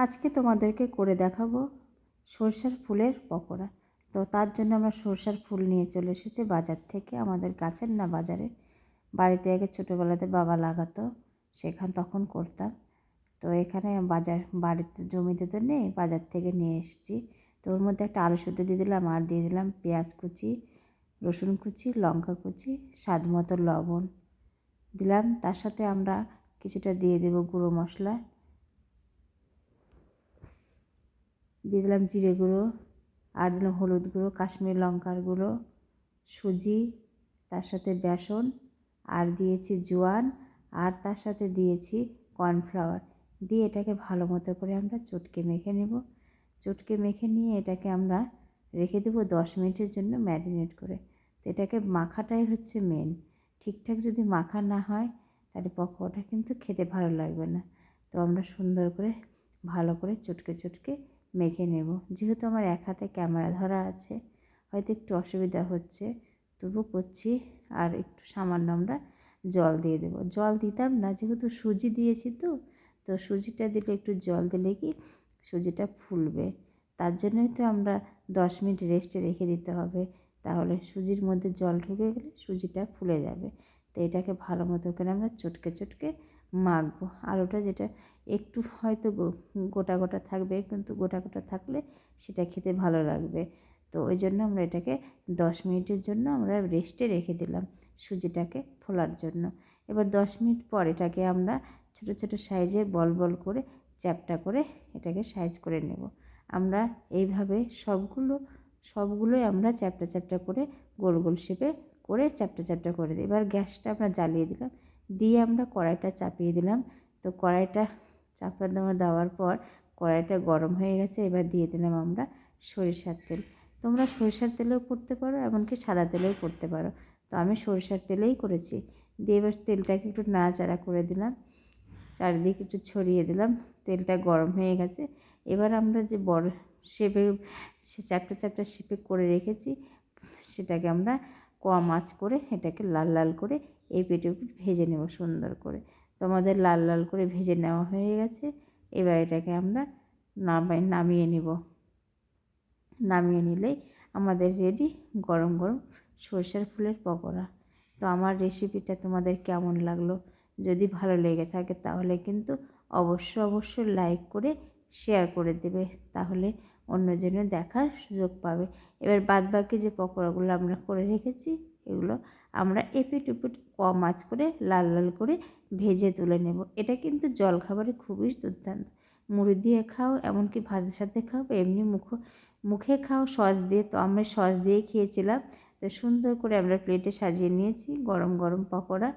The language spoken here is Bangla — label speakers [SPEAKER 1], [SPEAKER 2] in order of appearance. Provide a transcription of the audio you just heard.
[SPEAKER 1] আজকে তোমাদেরকে করে দেখাবো সরষের ফুলের পকোড়া। তো তার জন্য আমরা সরষের ফুল নিয়ে চলে এসেছি বাজার থেকে, আমাদের গাছের না বাজারে। বাড়িতে আগে ছোটোবেলাতে বাবা লাগাতো, তখন করতাম। তো এখানে বাড়িতে জমিতে তো নেই, বাজার থেকে নিয়ে এসেছি। তো ওর মধ্যে একটা আলু সেদ্ধ দিয়ে দিলাম, আর দিয়ে দিলাম পেঁয়াজ কুচি, রসুন কুচি, লঙ্কা কুচি, স্বাদ মতো লবণ দিলাম। তার সাথে আমরা কিছুটা দিয়ে দেবো গুঁড়ো মশলা, দিয়ে দিলাম জিরে গুঁড়ো, আর দিলাম হলুদ গুঁড়ো, কাশ্মীরি লঙ্কার গুঁড়ো, সুজি, তার সাথে বেসন, আর দিয়েছি জোয়ান, আর তার সাথে দিয়েছি কর্নফ্লাওয়ার। দিয়ে এটাকে ভালো মতো করে আমরা চটকে মেখে নেব। চটকে মেখে নিয়ে এটাকে আমরা রেখে দেবো 10 মিনিটের জন্য ম্যারিনেট করে। তো এটাকে মাখাটাই হচ্ছে মেন। ঠিকঠাক যদি মাখা না হয় তাহলে পকোড়াটা কিন্তু খেতে ভালো লাগবে না। তো আমরা সুন্দর করে ভালো করে চটকে চটকে মেখে নেব। যেহেতু আমার এক হাতে ক্যামেরা ধরা আছে, হয়তো একটু অসুবিধা হচ্ছে, তবু করছি। আর একটু সামান্য আমরা জল দিয়ে দেবো। জল দিতাম না, যেহেতু সুজি দিয়েছি তো সুজিটা দিলে একটু জল দিলে কি সুজিটা ফুলবে। তার জন্যই তো আমরা 10 মিনিট রেস্টে রেখে দিতে হবে, তাহলে সুজির মধ্যে জল ঢুকে গেলে সুজিটা ফুলে যাবে। তো এটাকে ভালো মতো করে আমরা চটকে চটকে মাখবো। আলুটা যেটা একটু হয়তো গোটা গোটা থাকবে, কিন্তু গোটা গোটা থাকলে সেটা খেতে ভালো লাগবে। তো ওই জন্য আমরা এটাকে 10 মিনিটের জন্য আমরা রেস্টে রেখে দিলাম সুজিটাকে ফোলার জন্য। এবার 10 মিনিট পর এটাকে আমরা ছোটো ছোটো সাইজে বল বল করে চ্যাপ্টা করে এটাকে সাইজ করে নেব। আমরা এইভাবে সবগুলোই আমরা চ্যাপ্টা চ্যাপ্টা করে গোল গোল শেপে করে চ্যাপ্টা চ্যাপ্টা করে দিই। এবার গ্যাসটা আমরা জ্বালিয়ে দিলাম, দিয়ে আমরা কড়াইটা চাপিয়ে দিলাম। তো কড়াইটা দেওয়ার পর কড়াইটা গরম হয়ে গেছে। এবার দিয়ে দিলাম আমরা সরিষার তেল। তোমরা সরিষার তেলেও করতে পারো, এমনকি সাদা তেলেও করতে পারো। তো আমি সরিষার তেলেই করেছি। দিয়ে এবার তেলটাকে একটু নাড়াচাড়া করে দিলাম, চারিদিকে একটু ছড়িয়ে দিলাম। তেলটা গরম হয়ে গেছে। এবার আমরা যে বড় শেপে চ্যাপ্টা চ্যাপ্টা শেপে করে রেখেছি, সেটাকে আমরা কম আঁচ করে এটাকে লাল লাল করে এপিঠ ওপিঠ ভেজে নেব সুন্দর করে। তো আমাদের লাল লাল করে ভেজে নেওয়া হয়ে গেছে। এবার এটাকে আমরা নামিয়ে নেব। নামিয়ে নিলেই আমাদের রেডি গরম গরম সরষের ফুলের পকোড়া। তো আমার রেসিপিটা তোমাদের কেমন লাগলো? যদি ভালো লেগে থাকে তাহলে কিন্তু অবশ্যই লাইক করে শেয়ার করে দেবে, তাহলে অন্যজনে দেখার সুযোগ পাবে। এবার বাদবাকি যে পকোড়াগুলো আমরা করে রেখেছি, এগুলো আমরা এপিঠ ওপিঠ কম আঁচ করে লাল লাল করে ভেজে তুলে নেব। এটা কিন্তু জলখাবারে খুবই দুর্দান্ত। মুড়ি দিয়ে খাও, এমনকি ভাতের সাথে খাও, বা এমনি মুখে খাও সস দিয়ে। তো আমরা সস দিয়েই খেয়েছিলাম। তো সুন্দর করে আমরা প্লেটে সাজিয়ে নিয়েছি গরম গরম পকোড়া।